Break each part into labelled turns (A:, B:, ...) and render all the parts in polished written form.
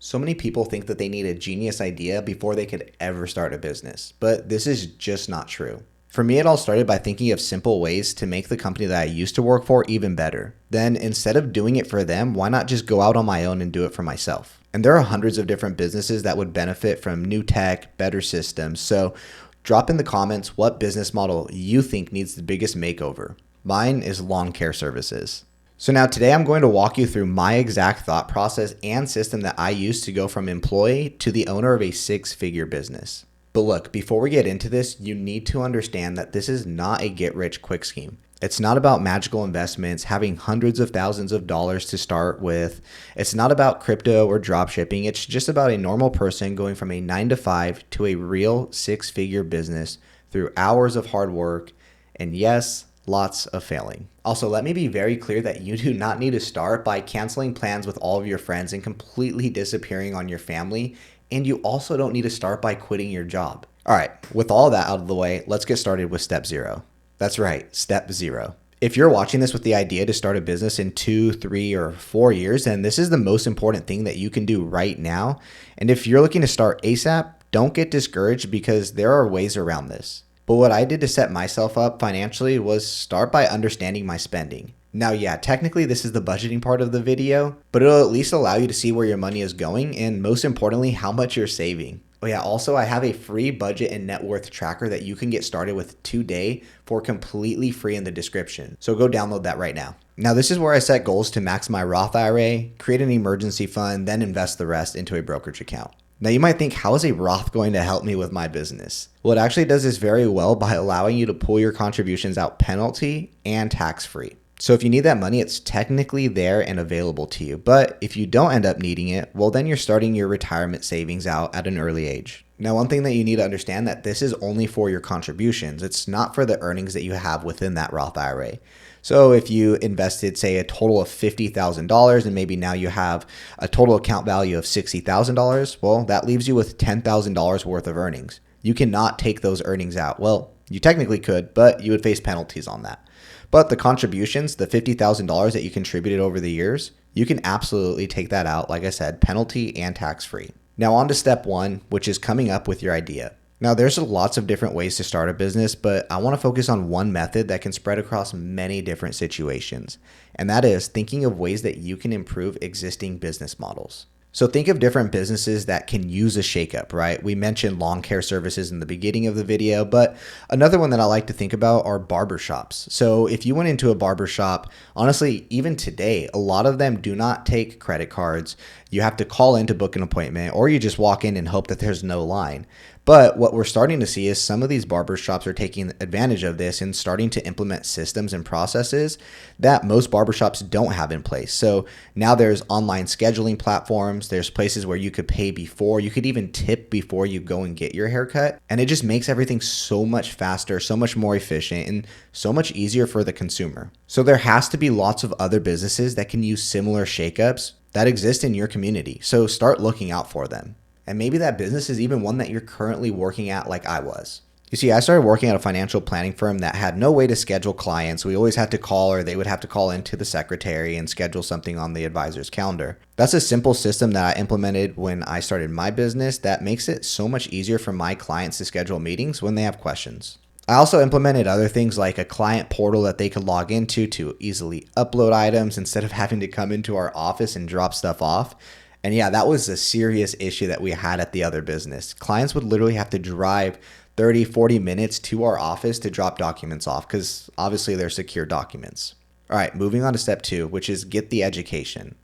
A: So many people think that they need a genius idea before they could ever start a business, but this is just not true. For me, it all started by thinking of simple ways to make the company that I used to work for even better. Then, instead of doing it for them, why not just go out on my own and do it for myself? And there are hundreds of different businesses that would benefit from new tech, better systems. So, drop in the comments what business model you think needs the biggest makeover. Mine is lawn care services. So now today I'm going to walk you through my exact thought process and system that I use to go from employee to the owner of a six-figure business. But look, before we get into this, you need to understand that this is not a get-rich-quick scheme. It's not about magical investments, having hundreds of thousands of dollars to start with. It's not about crypto or drop shipping. It's just about a normal person going from a 9 to 5 to a real six-figure business through hours of hard work and yes, lots of failing. Also, let me be very clear that you do not need to start by canceling plans with all of your friends and completely disappearing on your family. And you also don't need to start by quitting your job. All right, with all that out of the way, let's get started with step 0. That's right, step 0. If you're watching this with the idea to start a business in 2, 3, or 4 years, then this is the most important thing that you can do right now. And if you're looking to start ASAP, don't get discouraged because there are ways around this. But what I did to set myself up financially was start by understanding my spending. Now, yeah, technically this is the budgeting part of the video, but it'll at least allow you to see where your money is going and most importantly, how much you're saving. Oh yeah, also I have a free budget and net worth tracker that you can get started with today for completely free in the description. So go download that right now. Now this is where I set goals to max my Roth IRA, create an emergency fund, then invest the rest into a brokerage account. Now you might think, how is a Roth going to help me with my business? Well, it actually does this very well by allowing you to pull your contributions out penalty and tax-free. So if you need that money, it's technically there and available to you. But if you don't end up needing it, well, then you're starting your retirement savings out at an early age. Now, one thing that you need to understand that this is only for your contributions. It's not for the earnings that you have within that Roth IRA. So if you invested, say, a total of $50,000 and maybe now you have a total account value of $60,000, well, that leaves you with $10,000 worth of earnings. You cannot take those earnings out. Well, you technically could, but you would face penalties on that. But the contributions, the $50,000 that you contributed over the years, you can absolutely take that out, like I said, penalty and tax-free. Now on to step 1, which is coming up with your idea. Now there's lots of different ways to start a business, but I want to focus on one method that can spread across many different situations, and that is thinking of ways that you can improve existing business models. So think of different businesses that can use a shakeup, right? We mentioned lawn care services in the beginning of the video, but another one that I like to think about are barbershops. So if you went into a barbershop, honestly, even today, a lot of them do not take credit cards. You have to call in to book an appointment, or you just walk in and hope that there's no line. But what we're starting to see is some of these barbershops are taking advantage of this and starting to implement systems and processes that most barbershops don't have in place. So now there's online scheduling platforms, there's places where you could pay before, you could even tip before you go and get your haircut. And it just makes everything so much faster, so much more efficient, and so much easier for the consumer. So there has to be lots of other businesses that can use similar shakeups that exist in your community. So start looking out for them. And maybe that business is even one that you're currently working at like I was. You see, I started working at a financial planning firm that had no way to schedule clients. We always had to call, or they would have to call into the secretary and schedule something on the advisor's calendar. That's a simple system that I implemented when I started my business that makes it so much easier for my clients to schedule meetings when they have questions. I also implemented other things like a client portal that they could log into to easily upload items instead of having to come into our office and drop stuff off. And yeah, that was a serious issue that we had at the other business. Clients would literally have to drive 30, 40 minutes to our office to drop documents off because obviously they're secure documents. All right, moving on to step 2, which is get the education.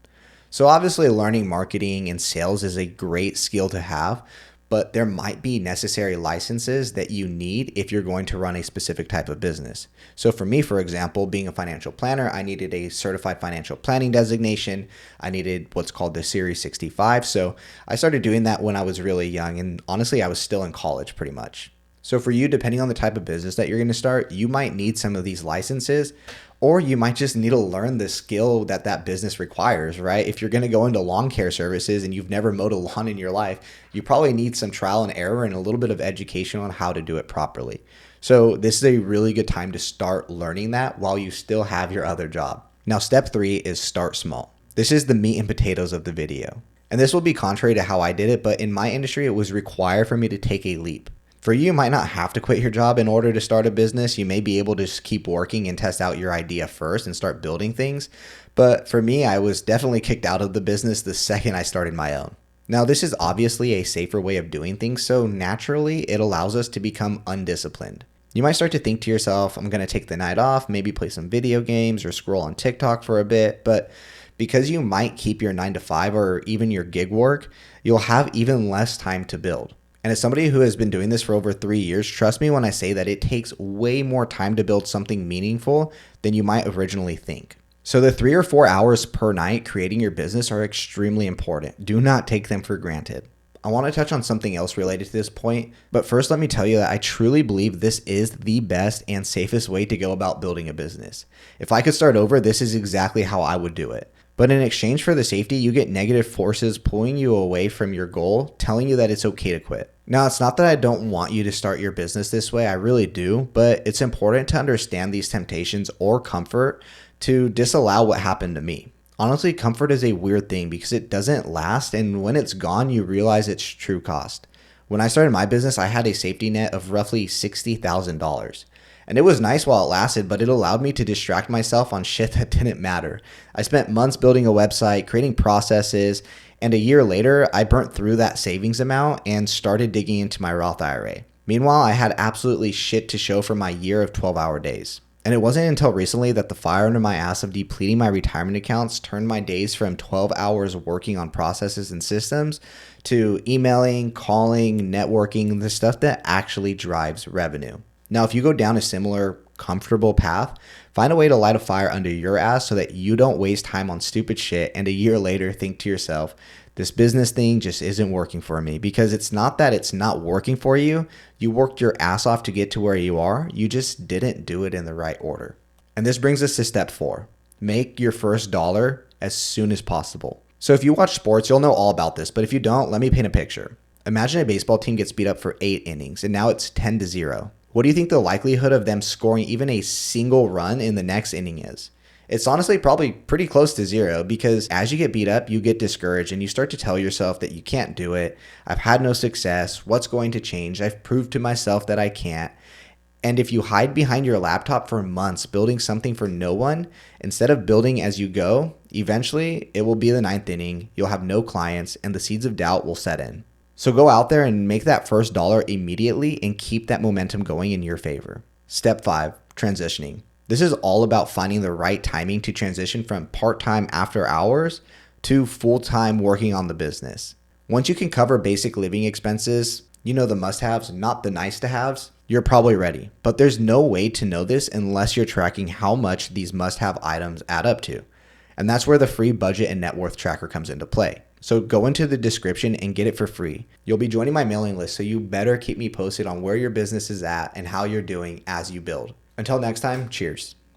A: So obviously learning marketing and sales is a great skill to have, but there might be necessary licenses that you need if you're going to run a specific type of business. So for me, for example, being a financial planner, I needed a certified financial planning designation. I needed what's called the Series 65. So I started doing that when I was really young. And honestly, I was still in college pretty much. So for you, depending on the type of business that you're going to start, you might need some of these licenses, or you might just need to learn the skill that that business requires, right? If you're going to go into lawn care services and you've never mowed a lawn in your life, you probably need some trial and error and a little bit of education on how to do it properly. So this is a really good time to start learning that while you still have your other job. Now, step 3 is start small. This is the meat and potatoes of the video. And this will be contrary to how I did it, but in my industry, it was required for me to take a leap. For you, you might not have to quit your job in order to start a business. You may be able to just keep working and test out your idea first and start building things. But for me, I was definitely kicked out of the business the second I started my own. Now, this is obviously a safer way of doing things, so naturally, it allows us to become undisciplined. You might start to think to yourself, I'm going to take the night off, maybe play some video games or scroll on TikTok for a bit, but because you might keep your 9 to 5 or even your gig work, you'll have even less time to build. And as somebody who has been doing this for over 3 years, trust me when I say that it takes way more time to build something meaningful than you might originally think. So the 3 or 4 hours per night creating your business are extremely important. Do not take them for granted. I want to touch on something else related to this point, but first let me tell you that I truly believe this is the best and safest way to go about building a business. If I could start over, this is exactly how I would do it. But in exchange for the safety, you get negative forces pulling you away from your goal, telling you that it's okay to quit. Now, it's not that I don't want you to start your business this way, I really do, but it's important to understand these temptations or comfort to disallow what happened to me. Honestly, comfort is a weird thing because it doesn't last, and when it's gone, you realize its true cost. When I started my business, I had a safety net of roughly $60,000. And it was nice while it lasted, but it allowed me to distract myself on shit that didn't matter. I spent months building a website, creating processes, and a year later, I burnt through that savings amount and started digging into my Roth IRA. Meanwhile, I had absolutely shit to show for my year of 12-hour days. And it wasn't until recently that the fire under my ass of depleting my retirement accounts turned my days from 12 hours working on processes and systems to emailing, calling, networking, the stuff that actually drives revenue. Now, if you go down a similar comfortable path, find a way to light a fire under your ass so that you don't waste time on stupid shit and a year later think to yourself, this business thing just isn't working for me. Because it's not that it's not working for you. You worked your ass off to get to where you are. You just didn't do it in the right order. And this brings us to step 4. Make your first dollar as soon as possible. So if you watch sports, you'll know all about this. But if you don't, let me paint a picture. Imagine a baseball team gets beat up for 8 innings and now it's 10-0. What do you think the likelihood of them scoring even a single run in the next inning is? It's honestly probably pretty close to 0 because as you get beat up, you get discouraged and you start to tell yourself that you can't do it. I've had no success. What's going to change? I've proved to myself that I can't. And if you hide behind your laptop for months building something for no one, instead of building as you go, eventually it will be the 9th inning, you'll have no clients, and the seeds of doubt will set in. So go out there and make that first dollar immediately and keep that momentum going in your favor. Step 5, transitioning. This is all about finding the right timing to transition from part-time after hours to full-time working on the business. Once you can cover basic living expenses, you know the must-haves, not the nice-to-haves, you're probably ready. But there's no way to know this unless you're tracking how much these must-have items add up to. And that's where the free budget and net worth tracker comes into play. So go into the description and get it for free. You'll be joining my mailing list, so you better keep me posted on where your business is at and how you're doing as you build. Until next time, cheers.